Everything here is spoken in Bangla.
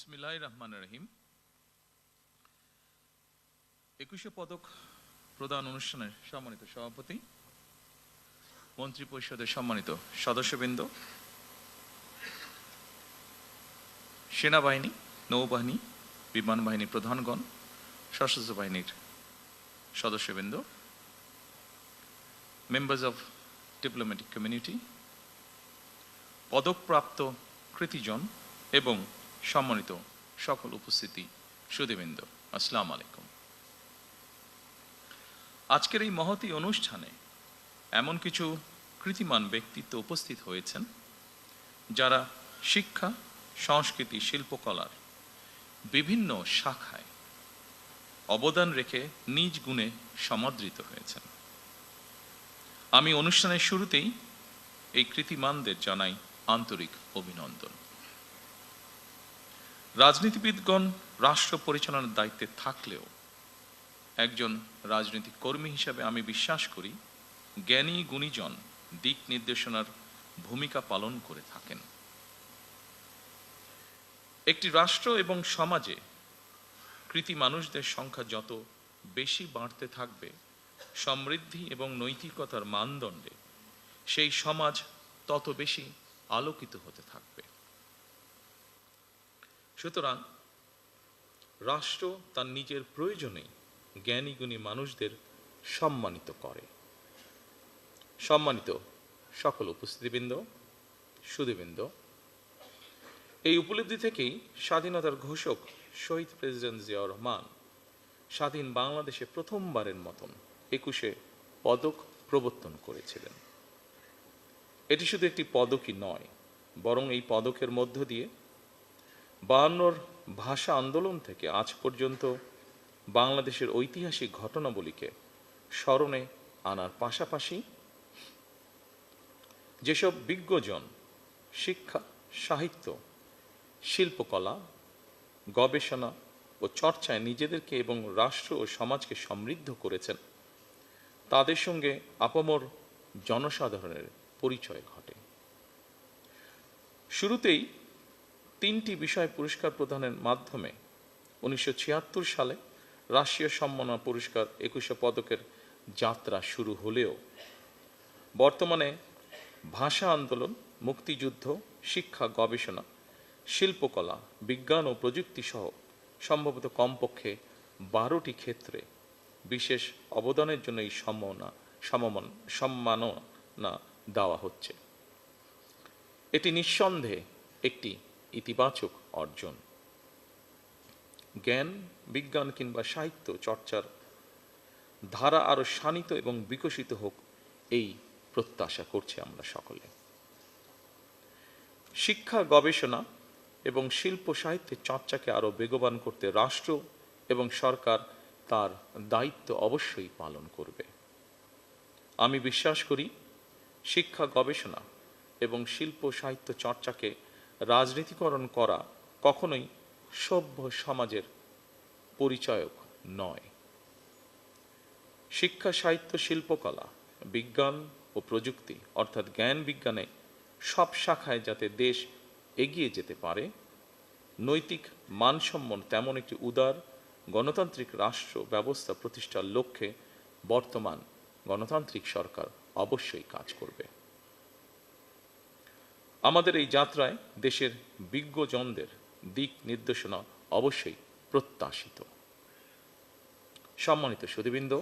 বিসমিল্লাহির রহমানির রহিম। 21শে পদক প্রদান অনুষ্ঠানের সম্মানিত সভাপতি, মন্ত্রী পরিষদের সম্মানিত সদস্যবৃন্দ, সেনাবাহিনী, নৌবাহিনী, বিমান বাহিনী প্রধানগণ, সশস্ত্র বাহিনীর সদস্যবৃন্দ, মেম্বার্স অফ ডিপ্লোম্যাটিক কমিউনিটি, পদকপ্রাপ্ত কৃতিজন এবং সম্মানিত সকল উপস্থিতি সুধীবৃন্দ, আসসালামু আলাইকুম। আজকের এই মহতী অনুষ্ঠানে এমন কিছু কৃতিমান ব্যক্তিত্ব উপস্থিত হয়েছেন যারা শিক্ষা, সংস্কৃতি, শিল্পকলার বিভিন্ন শাখায় অবদান রেখে নিজ গুণে সমাদৃত হয়েছেন। আমি অনুষ্ঠানের শুরুতেই এই কৃতিমানদের জানাই আন্তরিক অভিনন্দন। রাজনীতিবিদগণ রাষ্ট্র পরিচালনার দায়িত্বে থাকলেও একজন রাজনৈতিক কর্মী হিসাবে আমি বিশ্বাস করি জ্ঞানী গুণীজন দিক নির্দেশনার ভূমিকা পালন করে থাকেন। একটি রাষ্ট্র এবং সমাজে কৃতি মানুষদের সংখ্যা যত বেশি বাড়তে থাকবে, সমৃদ্ধি এবং নৈতিকতার মানদণ্ডে সেই সমাজ তত বেশি আলোকিত হতে থাকবে। সুতরাং রাষ্ট্র তার নিজের প্রয়োজনেই জ্ঞানী গুণী মানুষদের সম্মানিত করে। সম্মানিত সকল উপস্থিতিবৃন্দ, সুধীবৃন্দ, এই উপলব্ধি থেকেই স্বাধীনতার ঘোষক শহীদ প্রেসিডেন্ট জিয়াউর রহমান স্বাধীন বাংলাদেশে প্রথমবারের মতন 21শে পদক প্রবর্তন করেছিলেন। এটি শুধু একটি পদকই নয়, বরং এই পদকের মধ্য দিয়ে 52 ভাষা আন্দোলন থেকে আজ পর্যন্ত বাংলাদেশের ঐতিহাসিক ঘটনাবলীকে স্মরণে আনার পাশাপাশি যেসব বিজ্ঞজন শিক্ষা, সাহিত্য, শিল্পকলা, গবেষণা ও চর্চায় নিজেদেরকে এবং রাষ্ট্র ও সমাজকে সমৃদ্ধ করেছেন, তাদের সঙ্গে আপামর জনসাধারণের পরিচয় ঘটে। শুরুতেই 3টি বিষয় পুরস্কার প্রদানের মাধ্যমে 1976 সালে রাষ্ট্রীয় সম্মাননা পুরস্কার 21শে পদকের যাত্রা শুরু হলেও বর্তমানে ভাষা আন্দোলন, মুক্তিযুদ্ধ, শিক্ষা, গবেষণা, শিল্পকলা, বিজ্ঞান ও প্রযুক্তি সহ সম্ভবত কমপক্ষে 12টি ক্ষেত্রে বিশেষ অবদানের জন্য এই সম্মাননা দেওয়া হচ্ছে। এটি নিঃসন্দেহে একটি ইতিবাচক অর্জন। জ্ঞান, বিজ্ঞান কিংবা সাহিত্য চর্চার ধারা আরো শানিত এবং বিকশিত হোক, এই প্রত্যাশা করছি আমরা সকলে। শিক্ষা, গবেষণা এবং শিল্প সাহিত্যের চর্চাকে আরো বেগবান করতে রাষ্ট্র এবং সরকার তার দায়িত্ব অবশ্যই পালন করবে। আমি বিশ্বাস করি শিক্ষা, গবেষণা এবং শিল্প সাহিত্য চর্চাকে রাজনীতিকরণ করা কখনোই সভ্য সমাজের পরিচায়ক নয়। শিক্ষা, সাহিত্য, শিল্পকলা, বিজ্ঞান ও প্রযুক্তি অর্থাৎ জ্ঞান বিজ্ঞানে সব শাখায় যাতে দেশ এগিয়ে যেতে পারে, নৈতিক মানসম্পন্ন তেমন একটি উদার গণতান্ত্রিক রাষ্ট্র ব্যবস্থা প্রতিষ্ঠার লক্ষ্যে বর্তমান গণতান্ত্রিক সরকার অবশ্যই কাজ করবে। আমাদের এই যাত্রায় দেশের বিজ্ঞজনদের দিক নির্দেশনা অবশ্যই প্রত্যাশিত। সম্মানিত সুধীবৃন্দ,